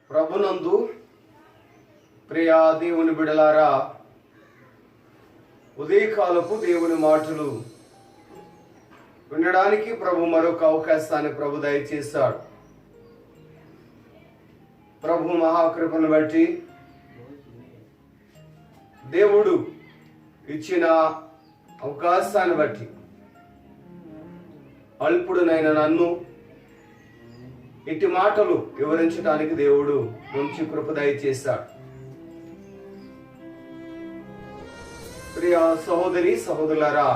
ప్రభునందు ప్రియా దేవుని బిడలారా, ఉదయకాలపు దేవుని మాటలు వినడానికి ప్రభు మరొక అవకాశాన్ని ప్రభు దయచేశాడు. ప్రభు మహాకృపను బట్టి దేవుడు ఇచ్చిన అవకాశాన్ని బట్టి అల్పుడునైన నన్ను ఇట్టి మాటలు వివరించడానికి దేవుడు మంచి కృప దయచేశాడు. ప్రియ సహోదరి సహోదరులారా,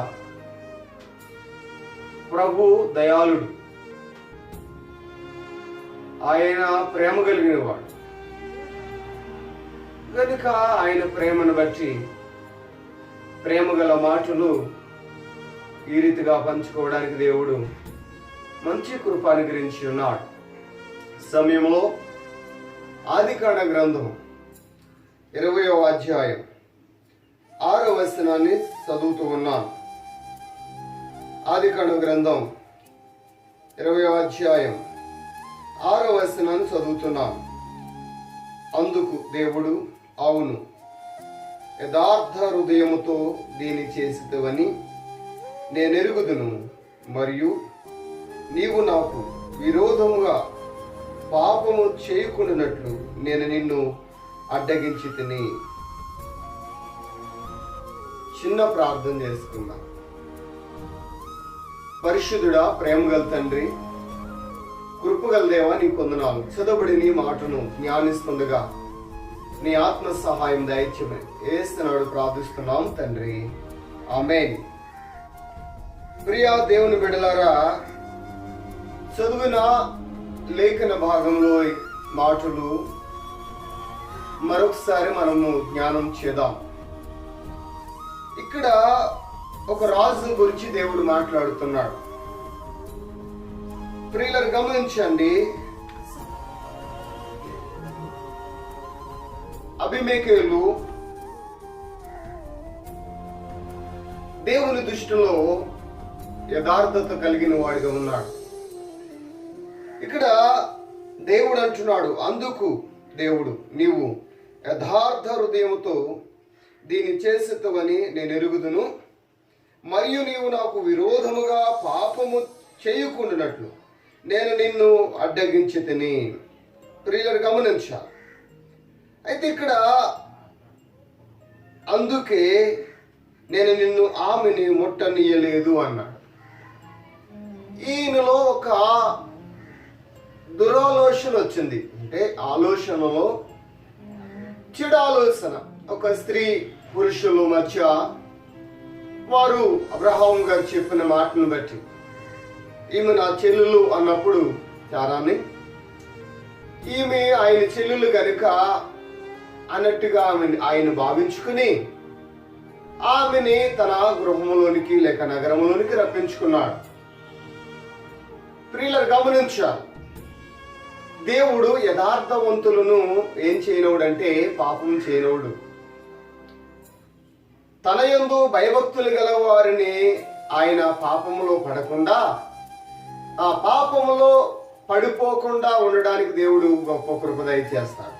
ప్రభు దయాళుడు, ఆయన ప్రేమ కలిగిన వాడు కనుక ఆయన ప్రేమను బట్టి ప్రేమ గల మాటలు ఈ రీతిగా పంచుకోవడానికి దేవుడు మంచి కృప అనుగ్రహించి ఉన్నాడు. సమయంలో ఆదికాండ గ్రంథం 20వ అధ్యాయం 6వ వచనాన్ని చదువుతూ ఉన్నాను. ఆదికాండ గ్రంథం 20వ అధ్యాయం 6వ వచనాన్ని చదువుతున్నాను. అందుకు దేవుడు, అవును, యథార్థ హృదయముతో దీని చేసితవని నేనెరుగుదును, మరియు నీవు నాకు విరోధముగా పాపము చేయకుండానట్లు నేను నిన్ను అడ్డగించి తిని. చిన్న ప్రార్థన చేసుకుందాం. పరిశుద్ధుడా, ప్రేమగల తండ్రి, కృపగల దేవా, నీ కొందనాలు. చదవబడి నీ మాటను జ్ఞానిస్తుండగా నీ ఆత్మ సహాయం దయచేయమని యేసునామములో ప్రార్థిస్తున్నాం తండ్రి, ఆమేన్. ప్రియా దేవుని బిడ్డలారా, చదివిన లేఖన భాగంలో మాటలు మరొకసారి మనము జ్ఞానం చేద్దాం. ఇక్కడ ఒక రాజు గురించి దేవుడు మాట్లాడుతున్నాడు. ప్రియులను గమనించండి. అబీమెలెకు దేవుని దృష్టిలో యథార్థత కలిగిన వాడిగా ఉన్నాడు. ఇక్కడ దేవుడు అంటున్నాడు, అందుకు దేవుడు, నీవు యథార్థ హృదయముతో దీన్ని చేసేతవని నేను ఎరుగుదును, మరియు నీవు నాకు విరోధముగా పాపము చేయకుండానట్లు నేను నిన్ను అడ్డగించి తిని. ప్రియులను గమనించాలి. అయితే ఇక్కడ అందుకే నేను నిన్ను ఆమెని ముట్టనీయలేదు అన్నాడు. ఈయనలో ఒక దురాలోచన వచ్చింది. అంటే ఆలోచనలో చెడు ఆలోచన. ఒక స్త్రీ పురుషుల మధ్య వారు అబ్రహాం గారు చెప్పిన మాటను బట్టి ఈమె నా చెల్లెలు అన్నప్పుడు చారాన్ని ఈమె ఆయన చెల్లెలు కనుక అన్నట్టుగా ఆయన భావించుకుని ఆమెని తన గృహంలోనికి లేక నగరంలోనికి రప్పించుకున్నాడు. ప్రియులను గమనించాలి. దేవుడు యథార్థవంతులను ఏం చేయనోడు అంటే పాపం చేయనోడు. తన యందు భయభక్తులు గల వారిని ఆయన పాపములో పడకుండా, ఆ పాపములో పడిపోకుండా ఉండడానికి దేవుడు గొప్ప కృప దయచేస్తాడు.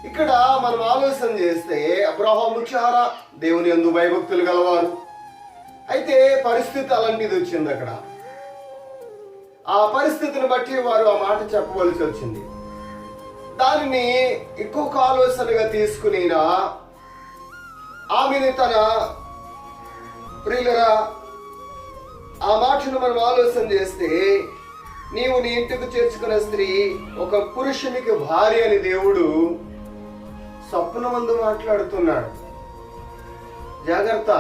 ఇక్కడ మనం ఆలోచన చేస్తే అబ్రహాము చాలా దేవుని యందు భయభక్తులు గలవారు. అయితే పరిస్థితి అలాంటిది వచ్చింది. అక్కడ ఆ పరిస్థితిని బట్టి వారు ఆ మాట చెప్పవలసి వచ్చింది. దానిని ఇంకొక ఆలోచనగా తీసుకుని ఆమెని తన ప్రియులరా, ఆ మాటను మనం ఆలోచన చేస్తే, నీవు నీ ఇంటికి చేర్చుకున్న స్త్రీ ఒక పురుషునికి భార్య అని దేవుడు స్వప్నమందు మాట్లాడుతున్నాడు. జాగ్రత్త,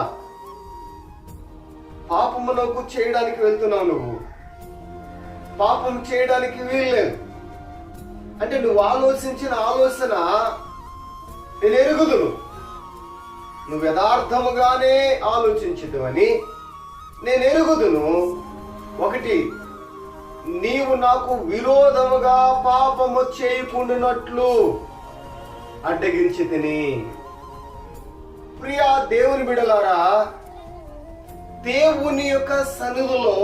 పాపమునకు చేయడానికి వెళ్తున్నావు. నువ్వు పాపం చేయడానికి వీల్లేదు. అంటే నువ్వు ఆలోచించిన ఆలోచన నేను ఎరుగుదును, నువ్వు యథార్థముగానే ఆలోచించుదువని నేను ఎరుగుదును. ఒకటి, నీవు నాకు విరోధముగా పాపము చేయకుండానట్లు అడ్డగించి తిని. ప్రియా దేవుని బిడలారా, దేవుని యొక్క సన్నిధిలో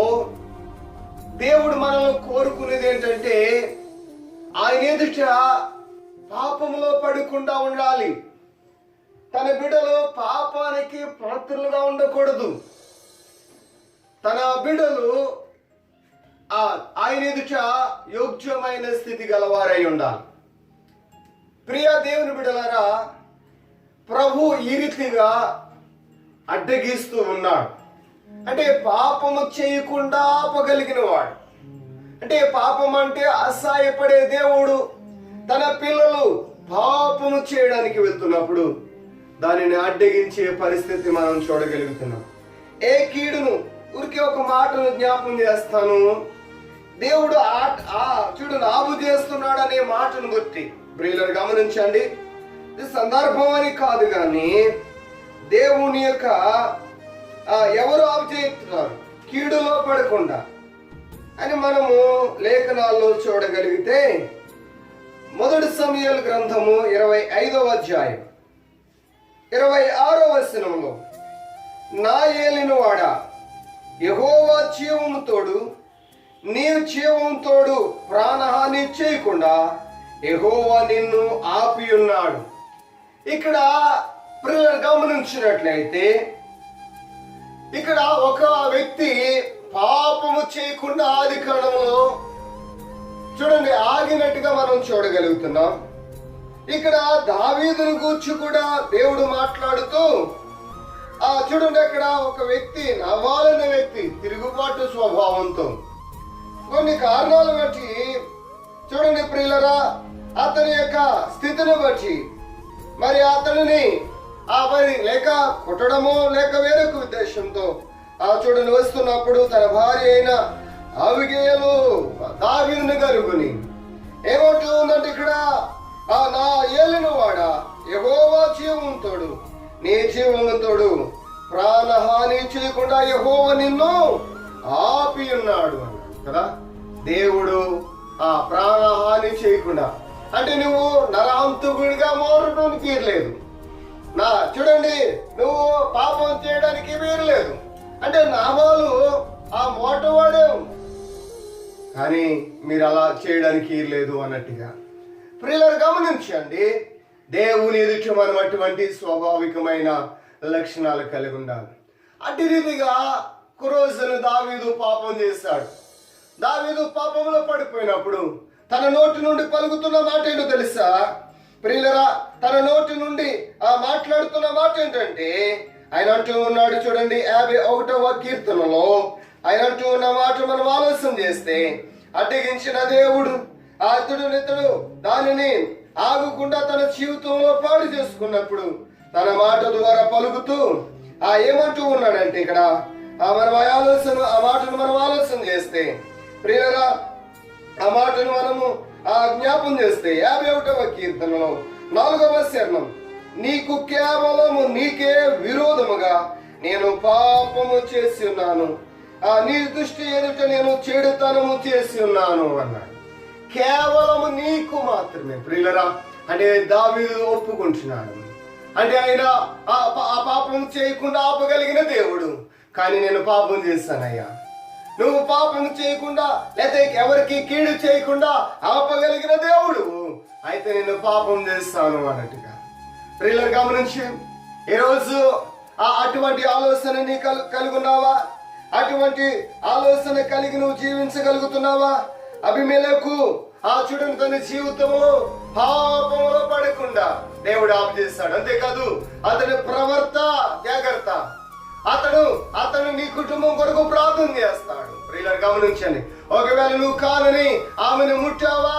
దేవుడు మనల్ని కోరుకునేది ఏంటంటే ఆయన ఎదుట పాపంలో పడకుండా ఉండాలి. తన బిడ్డలు పాపానికి పాత్రలుగా ఉండకూడదు. తన బిడ్డలు ఆయన ఎదుట యోగ్యమైన స్థితి గలవారై ఉండాలి. ప్రియ దేవుని బిడ్డలారా, ప్రభు ఈ రీతిగా అడ్డగిస్తూ ఉన్నాడు. అంటే పాపము చేయకుండా ఆపగలిగిన వాడు. అంటే పాపం అంటే అసహాయపడే దేవుడు తన పిల్లలు పాపము చేయడానికి వెళ్తున్నప్పుడు దానిని అడ్డగించే పరిస్థితి మనం చూడగలుగుతున్నాం. ఏ కీడును ఊరికే ఒక మాటను జ్ఞాపకం చేస్తాను. దేవుడు చూడు నాబు చేస్తున్నాడు అనే మాటను బట్టి ప్రియులను గమనించండి. ఇది సందర్భం అని కాదు, కానీ దేవుని యొక్క ఎవరు ఆపు చేస్తున్నారు కీడులో పడకుండా అని మనము లేఖనాల్లో చూడగలిగితే, మొదటి సమూయేలు గ్రంథము 25వ అధ్యాయం 26వ వచనంలో, నా ఏలిన వాడా, యెహోవా జీవము తోడు, నీవు జీవం తోడు ప్రాణహాని చేయకుండా యెహోవా నిన్ను ఆపి ఉన్నాడు. ఇక్కడ ప్రియులను గమనించినట్లయితే, ఇక్కడ ఒక వ్యక్తి పాపము చేయకుండా ఆది కాలంలో చూడండి ఆగినట్టుగా మనం చూడగలుగుతున్నాం. ఇక్కడ దావీదును గూర్చి కూడా దేవుడు మాట్లాడుతూ చూడండి, అక్కడ ఒక వ్యక్తి నవాలనే వ్యక్తి తిరుగుబాటు స్వభావంతో కొన్ని కారణాలు బట్టి చూడండి ప్రియులరా, అతని యొక్క స్థితిని బట్టి మరి అతనిని మరి లేక కొట్టడమో లేక వేరొక ఉద్దేశంతో చూడండి వస్తున్నప్పుడు తన భార్య అయిన అబిగయలు దావీదును గనుకొని ఏమంటూ ఉందంటే, ఇక్కడ నా ఏలిన వాడా, యెహోవా జీవము తోడు, నీ జీవము తోడు ప్రాణహాని చేయకుండా యెహోవా నిన్ను ఆపి ఉన్నాడు అన్నాడు కదా. దేవుడు ప్రాణహాని చేయకుండా అంటే నువ్వు నరహంతకుడిగా మారడానికి వీరలేదు. చూడండి, నువ్వు పాపం చేయడానికి వీరలేదు. అంటే నామాలు మోటవాడే, కానీ మీరు అలా చేయడానికి వీరలేదు అన్నట్టుగా. ప్రియులను గమనించండి, దేవుని ఎదుట మనం అటువంటి స్వాభావికమైన లక్షణాలు కలిగి ఉండాలి. అట్టి రీతిగా కురోజును దావీదు పాపం చేశాడు. దావీదు పాపంలో పడిపోయినప్పుడు తన నోటి నుండి పలుకుతున్న మాట ఏంటో తెలుసా ప్రియులరా? తన నోటి నుండి మాట్లాడుతున్న మాట ఏంటంటే, ఆయన అంటూ ఉన్నాడు చూడండి 51వ కీర్తనలో ఆయన అంటూ ఉన్న మాట మనం ఆలోచన చేస్తే, అడ్డగించిన దేవుడు ఇతడు దానిని ఆగకుండా తన జీవితంలో పాడు చేసుకున్నప్పుడు తన మాట ద్వారా పలుకుతూ ఏమంటూ ఉన్నాడంటే, ఇక్కడ మనం ఆ మాటను మనం ఆలోచన చేస్తే ప్రియులరా, ఆ మాటను మనము జ్ఞాపం చేస్తే 51వ కీర్తనలో 4వ చరణం, నీకు కేవలము నీకే విరోధముగా నేను పాపము చేసి ఉన్నాను, నీ దృష్టి ఎదుట నేను చెడుతనము చేసి ఉన్నాను అన్నాడు. కేవలము నీకు మాత్రమే ప్రియులరా. అంటే దావీదు ఒప్పుకుంటున్నాడు. అంటే ఆయన ఆ పాపం చేయకుండా ఆపగలిగిన దేవుడు, కానీ నేను పాపం చేశానయ్యా, నువ్వు పాపం చేయకుండా లేదా ఎవరికి కీడు చేయకుండా ఆపగలిగిన దేవుడు, అయితే నేను పాపం చేస్తాను అన్నట్టుగా. ప్రియులను గమనించి ఈరోజు అటువంటి ఆలోచన నీ కలిగి ఉన్నావా? అటువంటి ఆలోచన కలిగి నువ్వు జీవించగలుగుతున్నావా? అబీమెలెకు చూడండి, తన జీవితంలో పాపంలో పడకుండా దేవుడు ఆపు చేస్తాడు. అంతేకాదు అతని జాగ్రత్త, అతను నీ కుటుంబం కొరకు ప్రార్థన చేస్తాడు. ప్రియులను గమనించండి, ఒకవేళ నువ్వు కాదని ఆమెను ముట్టావా,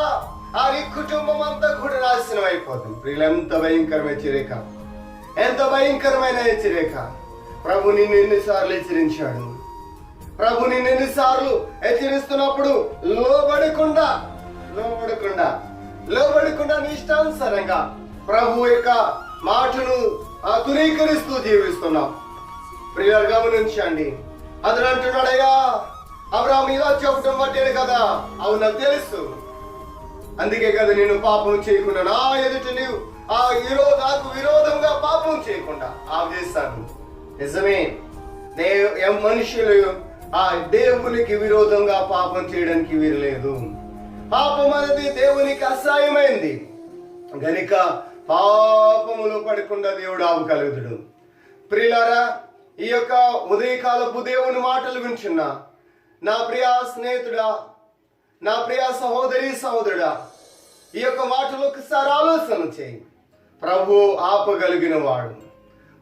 నీ కుటుంబం అంతా కూడా నాశనం అయిపోతుంది. ప్రియులు, ఎంత భయంకరమైన హెచ్చరిక, ఎంత భయంకరమైన హెచ్చరిక. ప్రభు నిన్ను ఎన్నిసార్లు హెచ్చరించాడు. ప్రభు నిన్ను ఎన్నిసార్లు హెచ్చరిస్తున్నప్పుడు లోబడకుండా నీ ఇష్టానుసారంగా ప్రభు యొక్క మాటను తునీకరిస్తూ జీవిస్తున్నాం. ప్రియులు గమనించండి, అతను అంటున్నాడయ్యా, అబ్రాహాము ఇలా చెప్పడం బట్టే కదా. అవును, నాకు తెలుసు, అందుకే కదా నేను పాపం చేయకుండా నా ఎదుట నీవు నాకు విరోధంగా పాపం చేయకుండా చేస్తాను. నిజమే, మనుషులు దేవునికి విరోధంగా పాపం చేయడానికి వీరలేదు. పాపం అనేది దేవునికి అసహ్యమైంది గనుక పాపములో పడకుండా దేవుడు ఆపగలుగుతాడు. ప్రియులారా, ఈ యొక్క ఉదయకాలపు దేవుని మాటలు వింటున్నా నా ప్రియ స్నేహితుడా, నా ప్రియ సహోదరి సహోదరుడా, ఈ యొక్క మాటలు ఒకసారి ఆలోచన చేయి. ప్రభు ఆపగలిగిన వాడు,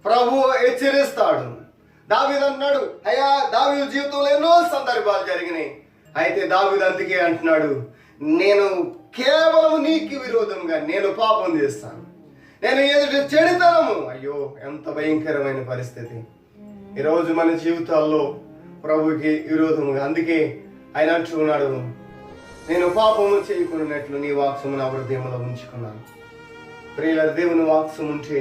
ప్రభు హెచ్చరిస్తాడు. దావీదు అన్నాడు, అయ్యా దావీదు జీవితంలో ఎన్నో సందర్భాలు జరిగినాయి. అయితే దావీదు అందుకే అంటున్నాడు, నేను కేవలం నీకు విరోధంగా నేను పాపం చేస్తాను, నేను ఎదుటి చెడుతనము. అయ్యో, ఎంత భయంకరమైన పరిస్థితి ఈరోజు మన జీవితాల్లో ప్రభుకి విరోధముగా. అందుకే ఆయన అంటున్నాడు, నేను పాపము చేయకున్నట్లు నీ వాక్సము నా హృదయంలో ఉంచుకున్నాను. ప్రియుల, దేవుని వాక్సం ఉంటే,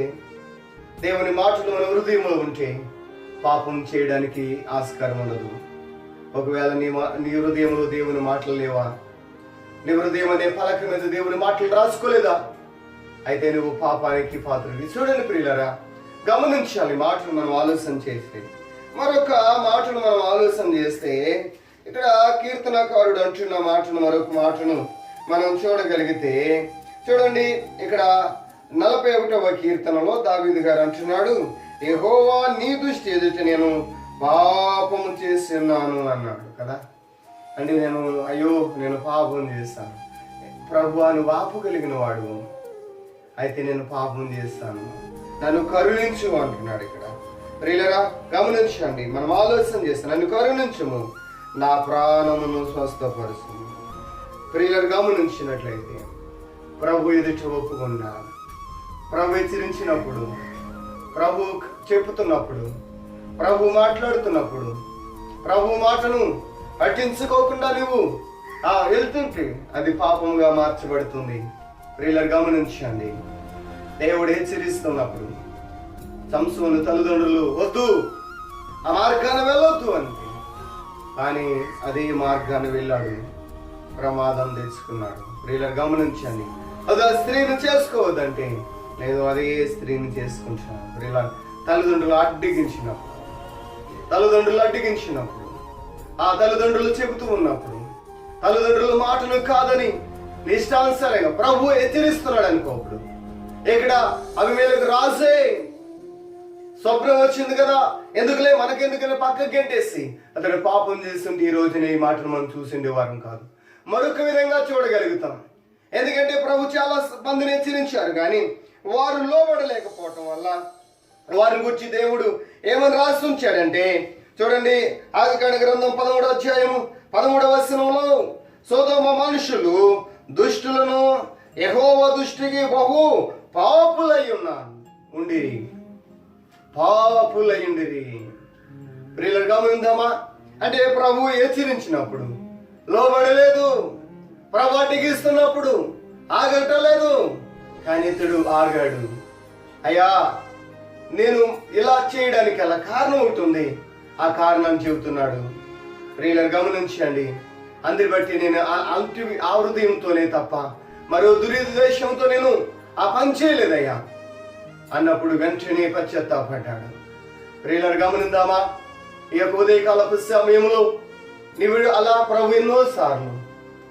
దేవుని మాటలు మన హృదయంలో ఉంటే పాపం చేయడానికి ఆస్కారం ఉండదు. ఒకవేళ నీ హృదయంలో దేవుని మాటలు లేవా, నీ హృదయం అనే పలక మీద దేవుని మాటలు రాసుకోలేదా, అయితే నువ్వు పాపానికి పాత్రుడివి. చూడండి ప్రియులరా, గమనించాలి మాటలు మనం ఆలోచన చేస్తే. మరొక మాటను మనం ఆలోచన చేస్తే ఇక్కడ కీర్తనకారుడు అంటున్న మాటను, మరొక మాటను మనం చూడగలిగితే చూడండి, ఇక్కడ 41వ కీర్తనలో దావీదు గారు అంటున్నాడు, యెహోవా నీ దృష్టి ఎదుట నేను పాపము చేసి ఉన్నాను అన్నాడు కదా. అంటే నేను పాపం చేస్తాను. ప్రభువా నువ్వు ఆపగలిగిన వాడు, అయితే నేను పాపం చేస్తాను, నన్ను కరుణించు అంటున్నాడు ఇక్కడ. ప్రియులరా, గమనించండి, మనం ఆలోచన చేస్తాం, నన్ను కరుణించుము, నా ప్రాణమును స్వస్థపరుచు. ప్రియులరు, గమనించినట్లయితే ప్రభు ఎదుట ఒప్పుకున్నాను. ప్రభు హెచ్చరించినప్పుడు, ప్రభు చెప్పుతున్నప్పుడు, ప్రభు మాట్లాడుతున్నప్పుడు, ప్రభు మాటను పట్టించుకోకుండా నువ్వు వెళ్తుంటే అది పాపముగా మార్చబడుతుంది. ప్రియులరు, గమనించండి, దేవుడు హెచ్చరిస్తున్నప్పుడు సంసోను తల్లిదండ్రులు వద్దు, ఆ మార్గాన్ని వెళ్ళొద్దు అంటే, కానీ అదే మార్గాన్ని వెళ్ళాడు, ప్రమాదం తెచ్చుకున్నాడు. ప్రియులరు, గమనించండి, అది ఆ స్త్రీని చేసుకోవద్దంటే లేదు, అదే స్త్రీని చేసుకుంటున్నాడు. ప్రియులరు, తల్లిదండ్రులు అడ్డగించినప్పుడు, ఆ తల్లిదండ్రులు చెబుతూ ఉన్నప్పుడు, తల్లిదండ్రుల మాటలు కాదని నిష్టానుసారంగా ప్రభు హెచ్చరిస్తున్నాడు అనుకోప్పుడు, ఇక్కడ అభిమేలకు రాజే స్వప్నం వచ్చింది కదా, ఎందుకులే మనకెందుకని పక్కకి గెంటేసి అతడు పాపం చేస్తుంటే ఈ రోజున ఈ మాటను మనం చూసిండే వారం కాదు. మరొక విధంగా చూడగలుగుతాం. ఎందుకంటే ప్రభు చాలా మందిని హెచ్చరించారు, కానీ వారు లోబడలేకపోవటం వల్ల వారిని గురించి దేవుడు ఏమని రాసి ఉంచాడంటే, చూడండి, ఆదికాండ గ్రంథం 13వ అధ్యాయము 13వ వచనంలో, సొదొమ మనుషులు దుష్టులను యెహోవా దృష్టికి బహు పాపులయ్యుండిరి. ప్రియులు, గమనిందామా, అంటే ప్రభు హెచ్చరించినప్పుడు లోబడలేదు, ప్రభు అడ్డగిస్తున్నప్పుడు ఆగటలేదు, కానీ ఇతడు ఆగాడు. అయ్యా, నేను ఇలా చేయడానికి అలా కారణం ఉంటుంది, ఆ కారణం చెబుతున్నాడు. ప్రియులను గమనించండి, అందరి బట్టి నేను ఆ హృదయంతోనే తప్ప మరో దురుద్దేశంతో నేను ఆ పని చేయలేదయ్యా అన్నప్పుడు వెంటనే పశ్చాత్తాపడ్డాడు. ప్రియులను గమనిందామా, ఈ యొక్క ఉదయకాలపు సమయంలో నీవు అలా ప్రభు ఎన్నోసార్లు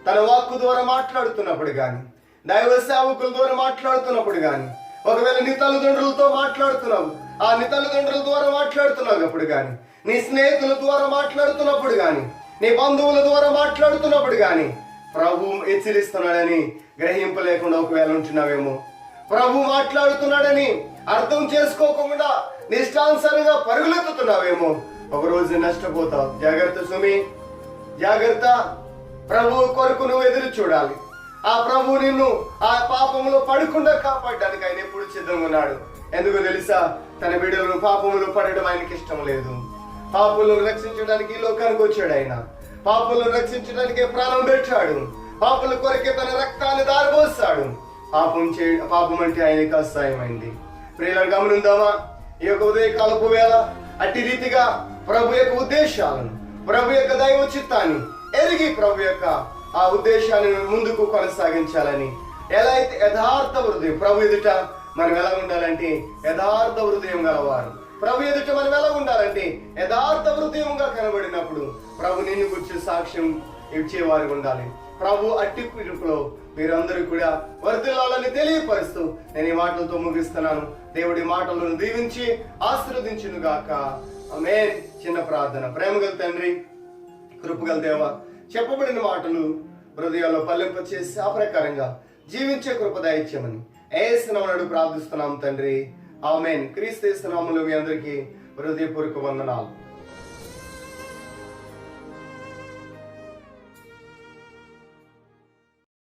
తన వాక్కు ద్వారా మాట్లాడుతున్నప్పుడు కానీ, దైవ సేవకుల ద్వారా మాట్లాడుతున్నప్పుడు కానీ, ఒకవేళ నీ తల్లిదండ్రులతో మాట్లాడుతున్నావు, ఆ నీ తల్లిదండ్రుల ద్వారా మాట్లాడుతున్నప్పుడు కానీ, నీ స్నేహితుల ద్వారా మాట్లాడుతున్నప్పుడు కానీ, నీ బంధువుల ద్వారా మాట్లాడుతున్నప్పుడు కానీ ప్రభు హెచ్చరిస్తున్నాడని గ్రహింపలేకుండా ఒకవేళ ఉంటున్నావేమో, ప్రభు మాట్లాడుతున్నాడని అర్థం చేసుకోకుండా నిష్టానుసారంగా పరుగులెత్తుతున్నావేమో, ఒకరోజు నష్టపోతావు. జాగ్రత్త సుమి, జాగ్రత్త. ప్రభు కొరకు నువ్వు ఎదురు చూడాలి. ఆ ప్రభు నిన్ను ఆ పాపంలో పడకుండా కాపాడడానికి ఆయన ఎప్పుడు సిద్ధంగా ఉన్నాడు. ఎందుకు తెలుసా? తన బిడ్డలను పాపములు పడడం ఆయనకి ఇష్టం లేదు. పాపులను రక్షించడానికి ఈ లోకానికి వచ్చాడు ఆయన. పాపులను రక్షించడానికి ప్రాణం పెట్టాడు. పాపుల కొరకే తన రక్తాన్ని దారిపోస్తాడు. పాపం అంటే ఆయనకి అసహ్యమైంది. ప్రియులను గమనిందామా, ఈ యొక్క ఉదయకాలపు వేళ అట్టి రీతిగా ప్రభు యొక్క ఉద్దేశాలను, ప్రభు యొక్క దైవ చిత్తాన్ని ఎరిగి ప్రభు యొక్క ఆ ఉద్దేశాన్ని ముందుకు కొనసాగించాలని, ఎలా అయితే యథార్థ హృదయం ప్రభు ఎదుట మనం ఎలా ఉండాలంటే యథార్థ హృదయం గలవారు. ప్రభు ఎదుట మనం ఎలా ఉండాలంటే యథార్థ హృదయంగా కనబడినప్పుడు ప్రభు నిన్ను గురించి సాక్ష్యం ఇచ్చేవారు ఉండాలి. ప్రభు అట్టి పిలుపులో మీరందరూ కూడా వర్ధిల్లాలని తెలియపరుస్తూ నేను ఈ మాటలతో ముగిస్తున్నాను. దేవుడి మాటలను దీవించి ఆశీర్వదించును గాక. ఆమేన్. చిన్న ప్రార్థన. ప్రేమగల తండ్రి, కృపగల దేవ, చెప్పబడిన మాటలు హృదయాల్లో పల్లింపచేసి ఆ ప్రకారంగా జీవించే కృప దయచేయమని యేసు నామమున ప్రార్థిస్తున్నాం తండ్రి. ఆమేన్. క్రీస్తు యేసు నామములో మీ అందరికీ హృదయపూర్వక వందనాలు.